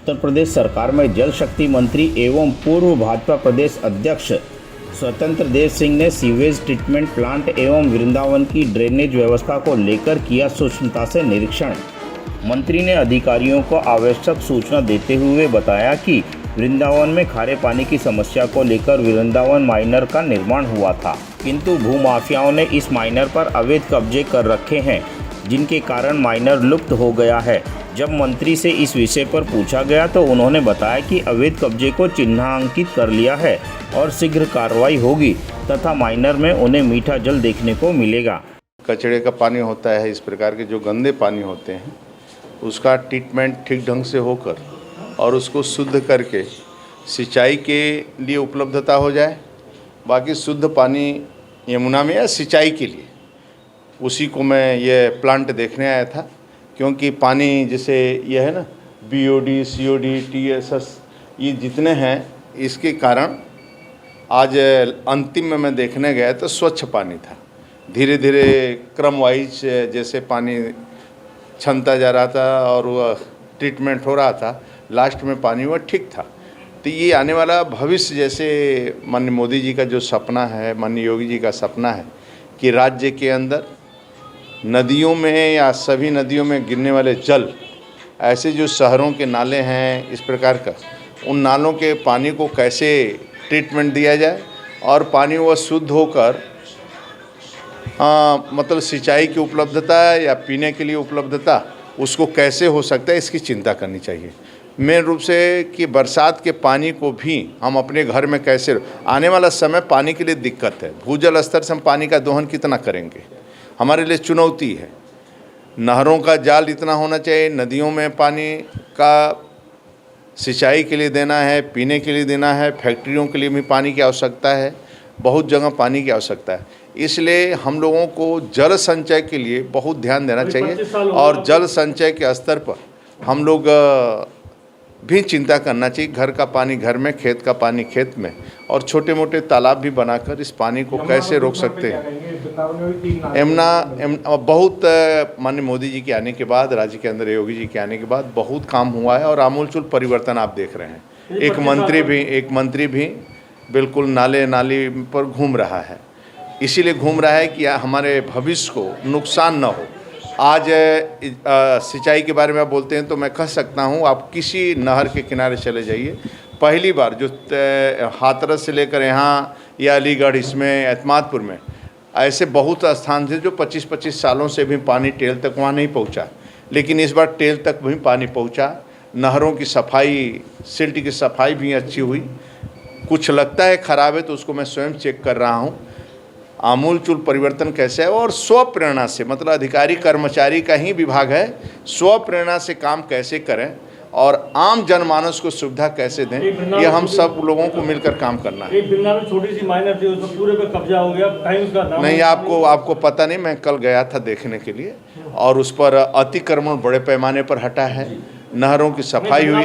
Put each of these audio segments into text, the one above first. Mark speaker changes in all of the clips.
Speaker 1: उत्तर प्रदेश सरकार में जल शक्ति मंत्री एवं पूर्व भाजपा प्रदेश अध्यक्ष स्वतंत्र देव सिंह ने सीवेज ट्रीटमेंट प्लांट एवं वृंदावन की ड्रेनेज व्यवस्था को लेकर किया सूक्ष्मता से निरीक्षण। मंत्री ने अधिकारियों को आवश्यक सूचना देते हुए बताया कि वृंदावन में खारे पानी की समस्या को लेकर वृंदावन माइनर का निर्माण हुआ था, किंतु भूमाफियाओं ने इस माइनर पर अवैध कब्जे कर रखे हैं, जिनके कारण माइनर लुप्त हो गया है। जब मंत्री से इस विषय पर पूछा गया तो उन्होंने बताया कि अवैध कब्जे को चिन्हांकित कर लिया है और शीघ्र कार्रवाई होगी तथा माइनर में उन्हें मीठा जल देखने को मिलेगा।
Speaker 2: कचरे का पानी होता है, इस प्रकार के जो गंदे पानी होते हैं उसका ट्रीटमेंट ठीक ढंग से होकर और उसको शुद्ध करके सिंचाई के लिए उपलब्धता हो जाए। बाकी शुद्ध पानी यमुना में या सिंचाई के लिए, उसी को मैं ये प्लांट देखने आया था, क्योंकि पानी जैसे ये है ना BOD, COD, TSS ये जितने हैं, इसके कारण आज अंतिम में मैं देखने गया तो स्वच्छ पानी था। धीरे धीरे क्रम वाइज जैसे पानी छनता जा रहा था और वह ट्रीटमेंट हो रहा था, लास्ट में पानी वह ठीक था। तो ये आने वाला भविष्य, जैसे माननीय मोदी जी का जो सपना है, माननीय योगी जी का सपना है कि राज्य के अंदर नदियों में या सभी नदियों में गिरने वाले जल, ऐसे जो शहरों के नाले हैं इस प्रकार का, उन नालों के पानी को कैसे ट्रीटमेंट दिया जाए और पानी वह शुद्ध होकर मतलब सिंचाई की उपलब्धता या पीने के लिए उपलब्धता उसको कैसे हो सकता है, इसकी चिंता करनी चाहिए। मेन रूप से कि बरसात के पानी को भी हम अपने घर में कैसे, आने वाला समय पानी के लिए दिक्कत है, भूजल स्तर से हम पानी का दोहन कितना करेंगे, हमारे लिए चुनौती है। नहरों का जाल इतना होना चाहिए, नदियों में पानी का सिंचाई के लिए देना है, पीने के लिए देना है, फैक्ट्रियों के लिए भी पानी की आवश्यकता है, बहुत जगह पानी की आवश्यकता है। इसलिए हम लोगों को जल संचय के लिए बहुत ध्यान देना चाहिए और जल संचय के स्तर पर हम लोग भी चिंता करना चाहिए। घर का पानी घर में, खेत का पानी खेत में, और छोटे मोटे तालाब भी बनाकर इस पानी को कैसे रोक सकते हैं। यमुना बहुत माननीय मोदी जी के आने के बाद, राज्य के अंदर योगी जी के आने के बाद बहुत काम हुआ है और आमूलचूल परिवर्तन आप देख रहे हैं। एक मंत्री भी बिल्कुल नाले नाली पर घूम रहा है, इसीलिए घूम रहा है कि हमारे भविष्य को नुकसान न हो। आज सिंचाई के बारे में आप बोलते हैं तो मैं कह सकता हूँ, आप किसी नहर के किनारे चले जाइए, पहली बार जो हाथरस से लेकर यहाँ या अलीगढ़, इसमें एतमादपुर में ऐसे बहुत स्थान थे जो 25-25 सालों से भी पानी टेल तक वहाँ नहीं पहुँचा, लेकिन इस बार टेल तक भी पानी पहुँचा। नहरों की सफाई, सिल्ट की सफाई भी अच्छी हुई। कुछ लगता है ख़राब है तो उसको मैं स्वयं चेक कर रहा हूँ, आमूलचूल परिवर्तन कैसे है। और स्व प्रेरणा से, मतलब अधिकारी कर्मचारी का ही विभाग है, स्व प्रेरणा से काम कैसे करें और आम जनमानस को सुविधा कैसे दें, ये हम सब लोगों को मिलकर काम करना है।
Speaker 3: एक छोटी सी माइनर थी, उसमें पूरे पे कब्जा हो गया, कहीं उसका नाम
Speaker 2: नहीं, आपको पता नहीं, मैं कल गया था देखने के लिए और उस पर अतिक्रमण बड़े पैमाने पर हटा है, नहरों की सफाई हुई।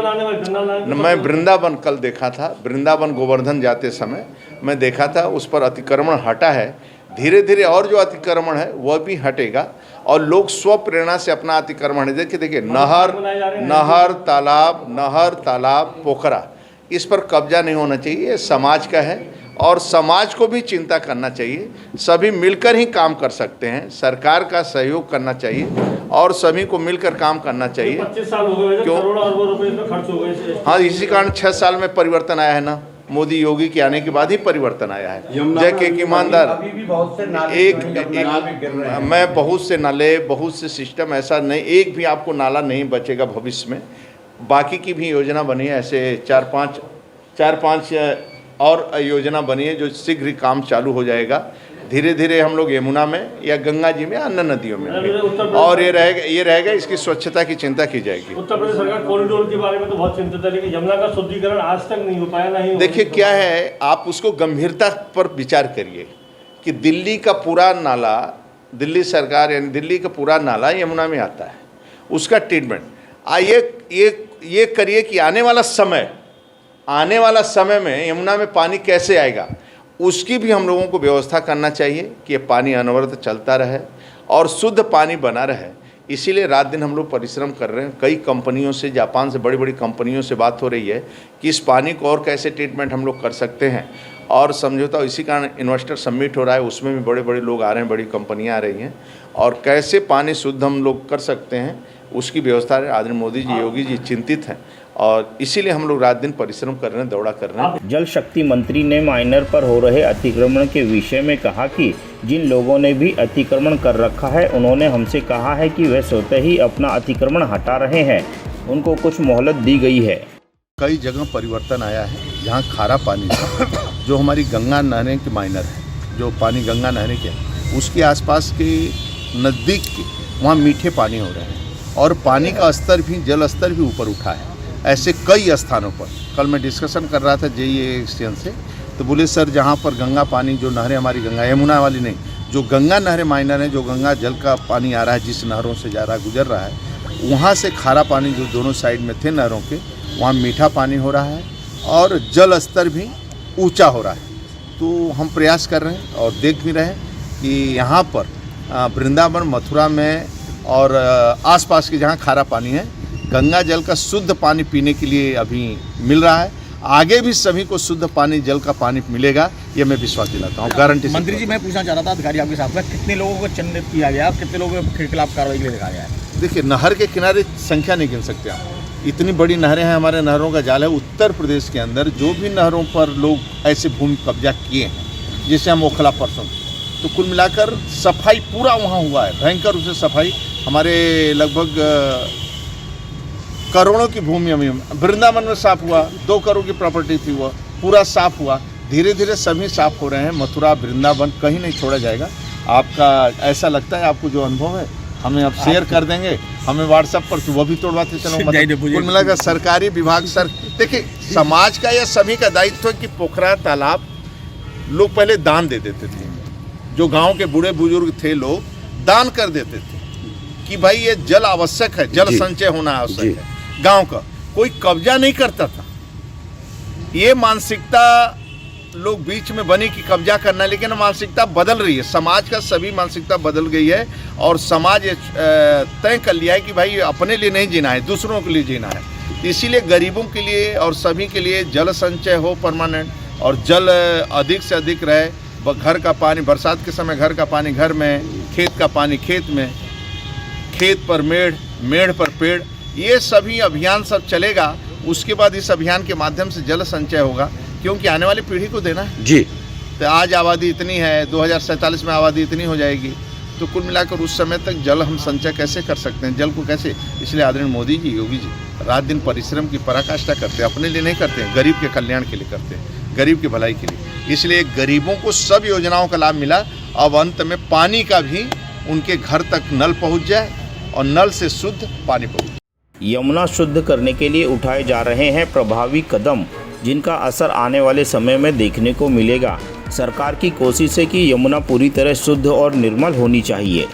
Speaker 2: मैं वृंदावन कल देखा था, वृंदावन गोवर्धन जाते समय मैं देखा था, उस पर अतिक्रमण हटा है। धीरे धीरे और जो अतिक्रमण है वह भी हटेगा और लोग स्व प्रेरणा से अपना अतिक्रमण, देखिए नहर तालाब पोखरा, इस पर कब्जा नहीं होना चाहिए। ये समाज का है और समाज को भी चिंता करना चाहिए। सभी मिलकर ही काम कर सकते हैं, सरकार का सहयोग करना चाहिए और सभी को मिलकर काम करना चाहिए।
Speaker 3: 25 साल हो गए, करोड़ों रुपए इसमें खर्च हो गए।
Speaker 2: हाँ, इसी कारण 6 साल में परिवर्तन आया है ना, मोदी योगी के आने के बाद ही परिवर्तन आया है। जय के ईमानदार, मैं बहुत से नाले, बहुत से सिस्टम, ऐसा नहीं एक भी आपको नाला नहीं बचेगा भविष्य में। बाकी की भी योजना बनी है, ऐसे 4-5 और योजना बनी है जो शीघ्र ही काम चालू हो जाएगा। धीरे धीरे हम लोग यमुना में या गंगा जी में, अन्य नदियों में, और ये रहेगा इसकी स्वच्छता की चिंता की जाएगी।
Speaker 3: उत्तर प्रदेश सरकार कॉरिडोर के बारे में तो बहुत चिंतित है, लेकिन यमुना का शुद्धिकरण आज तक नहीं हो पाया। नहीं,
Speaker 2: देखिए क्या है, आप उसको गंभीरता पर विचार करिए कि दिल्ली का पूरा नाला, दिल्ली सरकार यानी दिल्ली का पूरा नाला यमुना में आता है, उसका ट्रीटमेंट ये करिए कि आने वाला समय में यमुना में पानी कैसे आएगा, उसकी भी हम लोगों को व्यवस्था करना चाहिए कि ये पानी अनवरत चलता रहे और शुद्ध पानी बना रहे। इसीलिए रात दिन हम लोग परिश्रम कर रहे हैं। कई कंपनियों से, जापान से बड़ी बड़ी कंपनियों से बात हो रही है कि इस पानी को और कैसे ट्रीटमेंट हम लोग कर सकते हैं, और समझौता इसी कारण इन्वेस्टर समिट हो रहा है, उसमें भी बड़े बड़े लोग आ रहे हैं, बड़ी कंपनियां आ रही हैं, और कैसे पानी शुद्ध हम लोग कर सकते हैं उसकी व्यवस्था आदरणीय मोदी जी, योगी जी चिंतित हैं, और इसीलिए हम लोग रात दिन परिश्रम कर रहे हैं, दौड़ा कर रहे हैं।
Speaker 1: जल शक्ति मंत्री ने माइनर पर हो रहे अतिक्रमण के विषय में कहा कि जिन लोगों ने भी अतिक्रमण कर रखा है उन्होंने हमसे कहा है कि वे स्वतः ही अपना अतिक्रमण हटा रहे हैं, उनको कुछ मोहलत दी गई है।
Speaker 4: कई जगह परिवर्तन आया है, जहाँ खारा पानी था, जो हमारी गंगा नहरें के माइनर है, जो पानी गंगा नहरें के उसके आसपास के नज़दीक वहाँ मीठे पानी हो रहे हैं, और पानी का स्तर भी, जल स्तर भी ऊपर उठा है। ऐसे कई स्थानों पर कल मैं डिस्कशन कर रहा था JEA एक्सचेंज से, तो बोले सर जहाँ पर गंगा पानी, जो नहरें हमारी गंगा, यमुना वाली नहीं, जो गंगा नहरें माइनर है, जो गंगा जल का पानी आ रहा है, जिस नहरों से जा रहा गुजर रहा है, वहाँ से खारा पानी जो दोनों साइड में थे नहरों के, वहाँ मीठा पानी हो रहा है और जल स्तर भी ऊंचा हो रहा है। तो हम प्रयास कर रहे हैं और देख भी रहे हैं कि यहाँ पर वृंदावन, मथुरा में और आसपास के जहाँ खारा पानी है, गंगा जल का शुद्ध पानी पीने के लिए अभी मिल रहा है। आगे भी सभी को शुद्ध पानी, जल का पानी मिलेगा, ये मैं विश्वास दिलाता हूँ, गारंटी।
Speaker 5: मंत्री जी, मैं पूछना चाह रहा था अधिकारी आपके साथ में, कितने लोगों को चिन्हित किया गया, कितने लोगों के खिलाफ कार्रवाई के लिए दिखाया गया है?
Speaker 4: देखिए, नहर के किनारे संख्या नहीं गिन सकते आप, इतनी बड़ी नहरें हैं, हमारे नहरों का जाल है। उत्तर प्रदेश के अंदर जो भी नहरों पर लोग ऐसे भूमि कब्जा किए हैं, जैसे हम ओखला परसों, तो कुल मिलाकर सफाई पूरा वहाँ हुआ है, भयंकर रूप से सफाई। हमारे लगभग करोड़ों की भूमि वृंदावन में साफ हुआ, 2 करोड़ की प्रॉपर्टी थी, वो पूरा साफ हुआ। धीरे धीरे सभी साफ हो रहे हैं। मथुरा, वृंदावन कहीं नहीं छोड़ा जाएगा। आपका ऐसा लगता है, आपको जो अनुभव है हमें आप शेयर कर देंगे, हमें व्हाट्सएप पर, तो वो भी तोड़वाते चलो। कुल मिलाकर सरकारी विभाग, सर देखिए, समाज का या सभी का दायित्व है कि पोखरा तालाब लोग पहले दान दे देते थे। जो गांव के बूढ़े बुजुर्ग थे, लोग दान कर देते थे कि भाई ये जल आवश्यक है, जल संचय होना आवश्यक है। गांव का कोई कब्जा नहीं करता था। ये मानसिकता लोग बीच में बनी कि कब्जा करना, लेकिन मानसिकता बदल रही है। समाज का सभी मानसिकता बदल गई है, और समाज तय कर लिया है कि भाई अपने लिए नहीं जीना है, दूसरों के लिए जीना है। इसीलिए गरीबों के लिए और सभी के लिए जल संचय हो परमानेंट, और जल अधिक से अधिक रहे। घर का पानी बरसात के समय, घर का पानी घर में, खेत का पानी खेत में, खेत पर मेड़, मेड़ पर पेड़, ये सभी अभियान सब चलेगा। उसके बाद इस अभियान के माध्यम से जल संचय होगा, क्योंकि आने वाली पीढ़ी को देना है
Speaker 1: जी।
Speaker 4: तो आज आबादी इतनी है, 2047 में आबादी इतनी हो जाएगी, तो कुल मिलाकर उस समय तक जल हम संचय कैसे कर सकते हैं, जल को कैसे। इसलिए आदरणीय मोदी जी, योगी जी रात दिन परिश्रम की पराकाष्ठा करते हैं। अपने लिए नहीं करते हैं, गरीब के कल्याण के लिए करते हैं, गरीब की भलाई के लिए। इसलिए गरीबों को सब योजनाओं का लाभ मिला। अब अंत में पानी का भी उनके घर तक नल पहुँच जाए, और नल से शुद्ध पानी पहुँचे।
Speaker 1: यमुना शुद्ध करने के लिए उठाए जा रहे हैं प्रभावी कदम, जिनका असर आने वाले समय में देखने को मिलेगा। सरकार की कोशिश है कि यमुना पूरी तरह शुद्ध और निर्मल होनी चाहिए।